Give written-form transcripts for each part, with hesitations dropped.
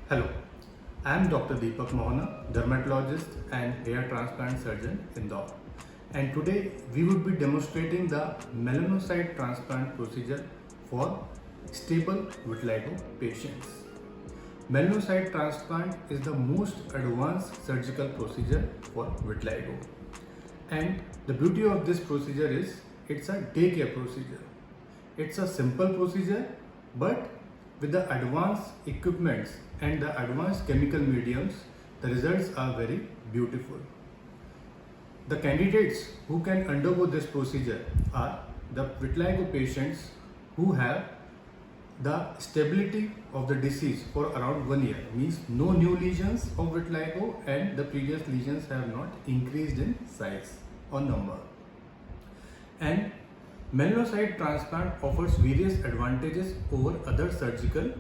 Hello, I am Dr. Deepak Mohana, dermatologist and hair transplant surgeon in Indore. And today we would be demonstrating the melanocyte transplant procedure for stable vitiligo patients. Melanocyte transplant is the most advanced surgical procedure for vitiligo. And the beauty of this procedure is it's a day care procedure. It's a simple procedure, but with the advanced equipments and the advanced chemical mediums, the results are very beautiful. The candidates who can undergo this procedure are the vitiligo patients who have the stability of the disease for around 1 year, means no new lesions of vitiligo and the previous lesions have not increased in size or number. And melanocyte transplant offers various advantages over other surgical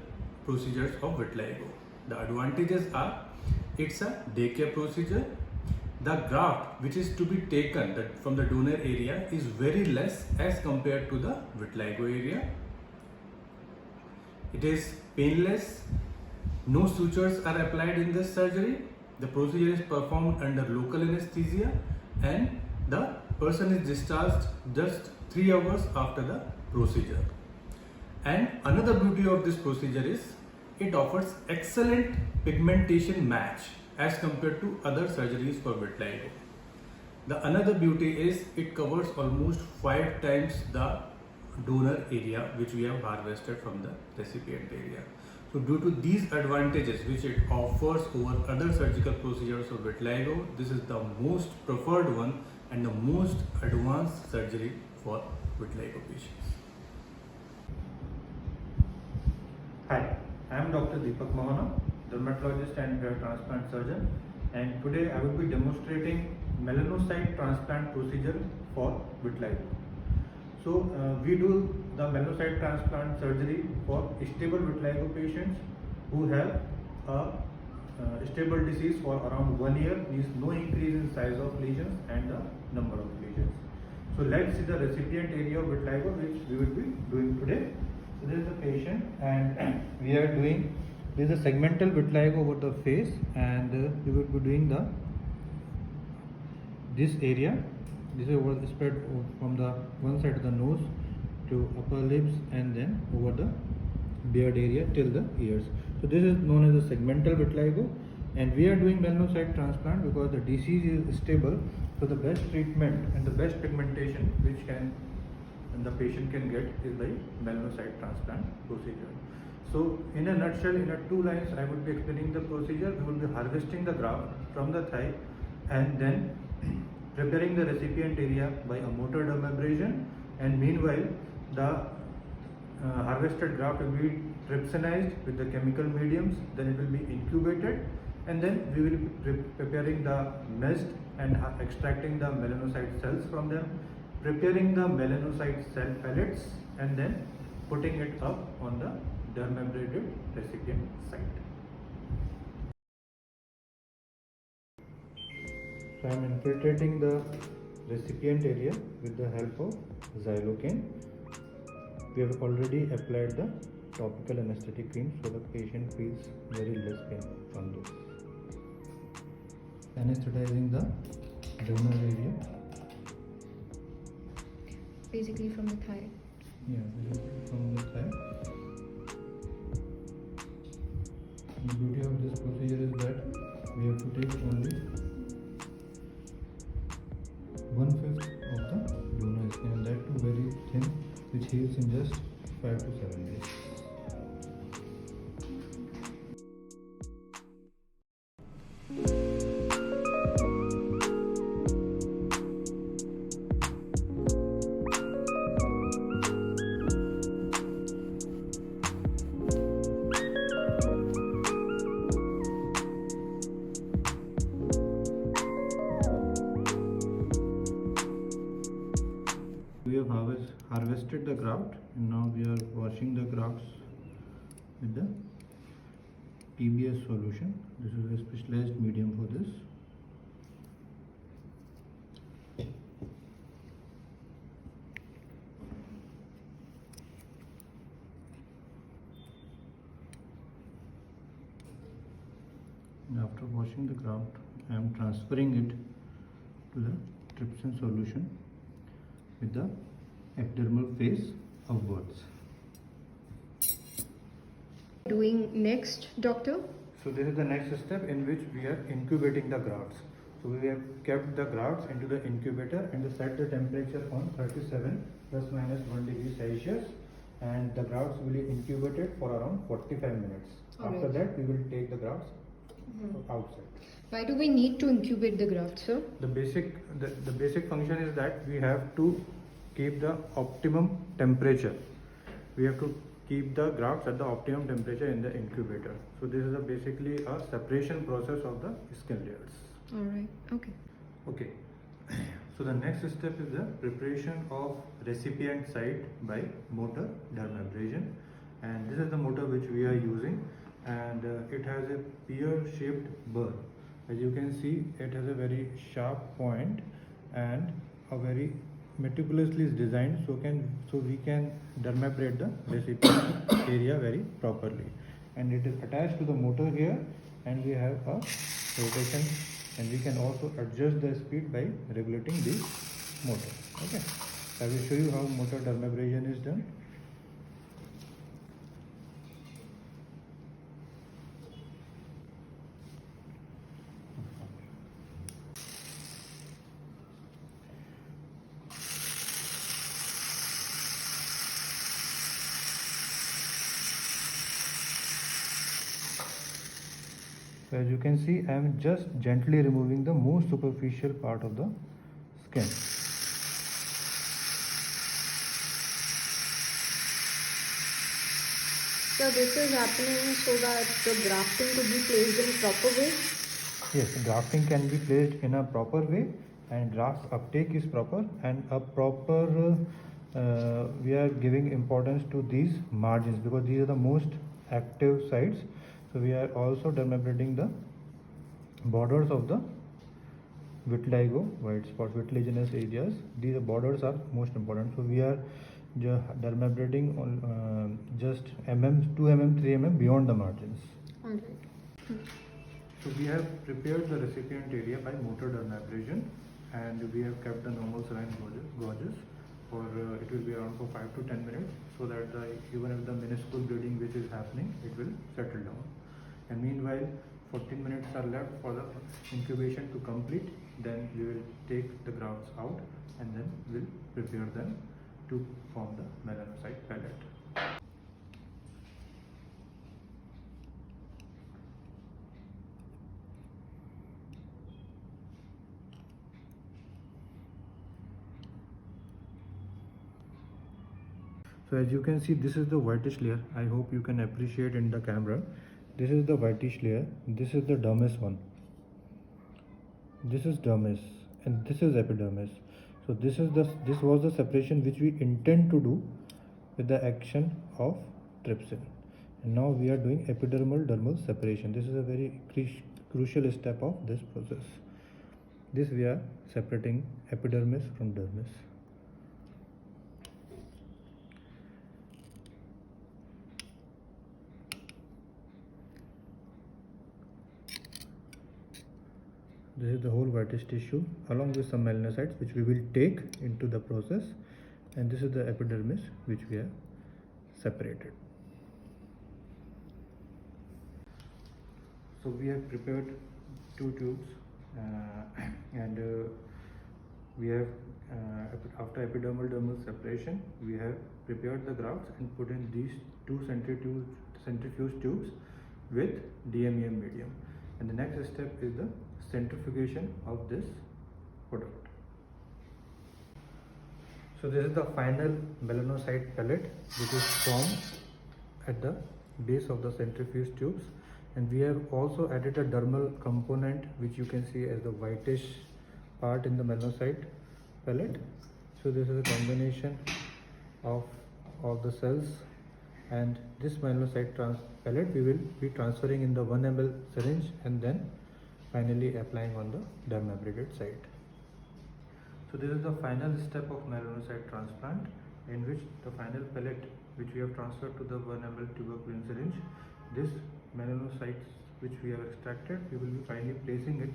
procedures of vitiligo. The advantages are it's a day care procedure. The graft which is to be taken from the donor area is very less as compared to the vitiligo area. It is painless. No sutures are applied in this surgery. The procedure is performed under local anesthesia and the person is discharged just 3 hours after the procedure. And another beauty of this procedure is it offers excellent pigmentation match as compared to other surgeries for vitiligo. The another beauty is it covers almost 5 times the donor area which we have harvested from the recipient area. So due to these advantages which it offers over other surgical procedures of vitiligo, this is the most preferred one and the most advanced surgery for vitiligo patients. Hi, I am Dr. Deepak Mohana, dermatologist and hair transplant surgeon, and today I will be demonstrating melanocyte transplant procedure for vitiligo. So we do the melanocyte transplant surgery for stable vitiligo patients who have a stable disease for around 1 year, means no increase in size of lesions and the number of lesions. So let's see the recipient area of vitiligo which we will be doing today. So this is the patient and we are doing, this is a segmental vitiligo over the face and we will be doing this area. This is over spread from the one side of the nose to upper lips and then over the beard area till the ears. So this is known as a segmental vitiligo and we are doing melanocyte transplant because the disease is stable. So the best treatment and the best pigmentation which the patient can get is by melanocyte transplant procedure. So in a nutshell, in 2 lines, I would be explaining the procedure. We will be harvesting the graft from the thigh and then preparing the recipient area by a motor dermabrasion, and meanwhile the harvested graft will be trypsinized with the chemical mediums, then it will be incubated and then we will be preparing the nest and extracting the melanocyte cells from them, preparing the melanocyte cell pellets and then putting it up on the dermabrated recipient site. So I am infiltrating the recipient area with the help of xylocaine. We have already applied the topical anesthetic cream so the patient feels very less pain from this. Anesthetizing the donor area. Basically from the thigh. Yeah, basically from the thigh. The beauty of this procedure is that we have to take only 1/5 of the donor skin and that too very thin, which heals in just 5 to 7 days. We have harvested the graft and now we are washing the grafts with the TBS solution. This is a specialized medium for this. After washing the graft, I am transferring it to the trypsin solution with the epidermal face upwards. Doing next, doctor? So this is the next step in which we are incubating the grafts. So we have kept the grafts into the incubator and set the temperature on 37 plus minus 1 degree Celsius, and the grafts will be incubated for around 45 minutes. After Alright. that we will take the grafts outside. Why do we need to incubate the graft, sir? The basic function is that we have to keep the optimum temperature. We have to keep the grafts at the optimum temperature in the incubator. So this is basically a separation process of the skin layers. Alright, okay. Okay. So the next step is the preparation of recipient site by motor dermabrasion, and this is the motor which we are using, and it has a pear-shaped burr. As you can see, it has a very sharp point and a very meticulously designed, so we can dermabrate the recipient area very properly. And it is attached to the motor here, and we have a rotation, and we can also adjust the speed by regulating the motor. Okay, I will show you how motor dermabrasion is done. So as you can see, I am just gently removing the most superficial part of the skin. So this is happening so that the grafting could be placed in proper way? Yes, grafting can be placed in a proper way, and graft uptake is proper, and a proper we are giving importance to these margins because these are the most active sites. So we are also dermabrating the borders of the vitiligo white spot vitiliginous areas. These borders are most important. So we are dermabrating on just 2 mm, 3 mm beyond the margins. Alright. So we have prepared the recipient area by motor dermabrasion, and we have kept the normal saline gauges for it will be around for 5 to 10 minutes, so that even if the minuscule bleeding which is happening, it will settle down. And meanwhile 14 minutes are left for the incubation to complete. Then we will take the grafts out, and then we'll prepare them to form the melanocyte pellet. So as you can see, this is the whitish layer. I hope you can appreciate in the camera. This is the whitish layer. This is the dermis one. This is dermis, and this is epidermis. So this was the separation which we intend to do with the action of trypsin. And now we are doing epidermal dermal separation. This is a very crucial step of this process. This we are separating epidermis from dermis. This is the whole whitish tissue along with some melanocytes which we will take into the process, and this is the epidermis which we have separated. So we have prepared 2 tubes and we have after epidermal dermal separation, we have prepared the grafts and put in these 2 centrifuge tubes with DMEM medium, and the next step is the centrifugation of this product. So this is the final melanocyte pellet which is formed at the base of the centrifuge tubes, and we have also added a dermal component which you can see as the whitish part in the melanocyte pellet. So this is a combination of all the cells, and this melanocyte pellet we will be transferring in the 1 ml syringe and then finally applying on the dermabrated site. So this is the final step of melanocyte transplant, in which the final pellet which we have transferred to the 1 ml tuberculin syringe, this melanocytes which we have extracted, we will be finally placing it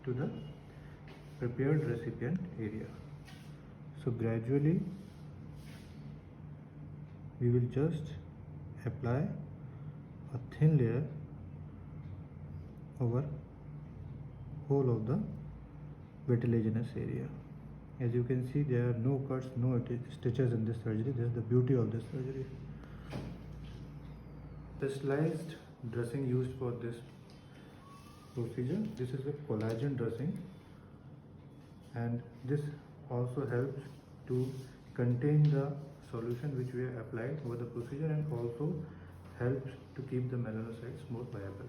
to the prepared recipient area. So gradually we will just apply a thin layer over whole of the vertiginous area. As you can see, there are no cuts, no stitches in this surgery. This is the beauty of this surgery. The sliced dressing used for this procedure, this is a collagen dressing, and this also helps to contain the solution which we have applied over the procedure, and also helps to keep the melanocytes more viable.